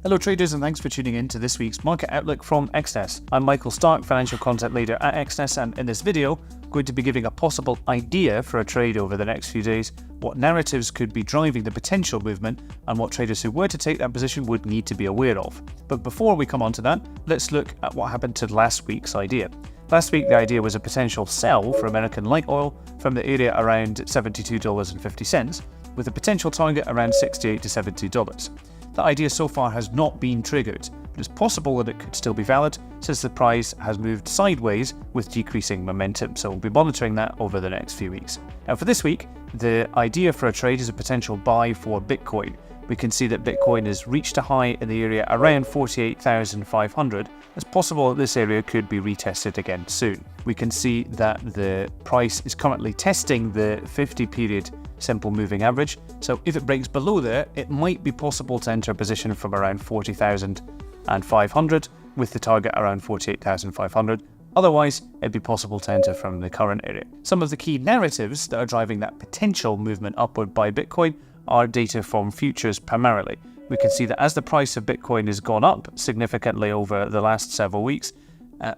Hello traders, and thanks for tuning in to this week's Market Outlook from XNES. I'm Michael Stark, Financial Content Leader at XNES, and in this video, I'm going to be giving a possible idea for a trade over the next few days, what narratives could be driving the potential movement, and what traders who were to take that position would need to be aware of. But before we come on to that, let's look at what happened to last week's idea. Last week, the idea was a potential sell for American light oil from the area around $72.50, with a potential target around $68 to $70. The idea so far has not been triggered, but it's possible that it could still be valid since the price has moved sideways with decreasing momentum, so we'll be monitoring that over the next few weeks. Now for this week, the idea for a trade is a potential buy for Bitcoin. We can see that Bitcoin has reached a high in the area around 48,500. It's possible that this area could be retested again soon. We can see that the price is currently testing the 50-period simple moving average. So if it breaks below there, it might be possible to enter a position from around 40,500 with the target around 48,500. Otherwise, it'd be possible to enter from the current area. Some of the key narratives that are driving that potential movement upward by Bitcoin are data from futures primarily. We can see that as the price of Bitcoin has gone up significantly over the last several weeks,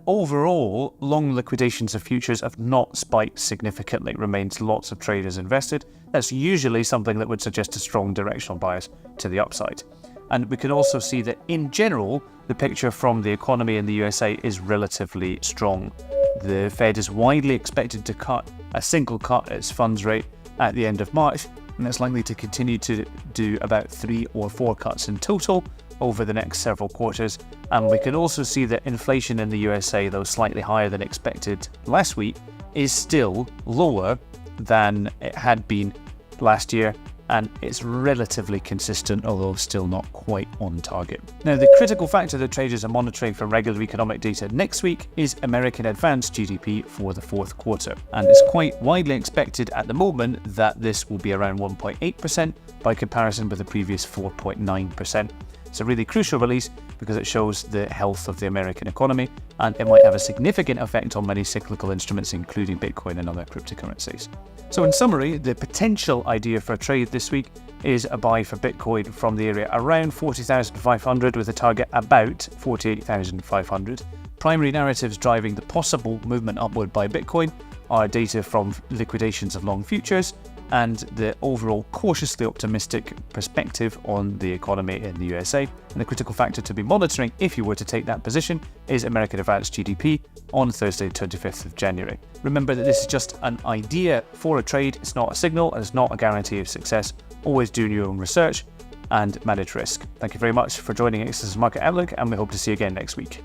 overall, long liquidations of futures have not spiked significantly. It remains lots of traders invested. That's usually something that would suggest a strong directional bias to the upside. And we can also see that in general, the picture from the economy in the USA is relatively strong. The Fed is widely expected to cut a single cut its funds rate at the end of March, and it's likely to continue to do about 3 or 4 cuts in total over the next several quarters. And we can also see that inflation in the USA, though slightly higher than expected last week, is still lower than it had been last year, and it's relatively consistent, although still not quite on target. Now, the critical factor that traders are monitoring for regular economic data next week is American advanced GDP for the fourth quarter, and it's quite widely expected at the moment that this will be around 1.8% by comparison with the previous 4.9%. It's a really crucial release because it shows the health of the American economy, and it might have a significant effect on many cyclical instruments, including Bitcoin and other cryptocurrencies. So in summary, the potential idea for a trade this week is a buy for Bitcoin from the area around 40,500 with a target about 48,500. Primary narratives driving the possible movement upward by Bitcoin are data from liquidations of long futures and the overall cautiously optimistic perspective on the economy in the USA. And the critical factor to be monitoring if you were to take that position is American advanced GDP on Thursday, 25th of January. Remember that this is just an idea for a trade. It's not a signal and it's not a guarantee of success. Always do your own research and manage risk. Thank you very much for joining XNES Market Outlook, and we hope to see you again next week.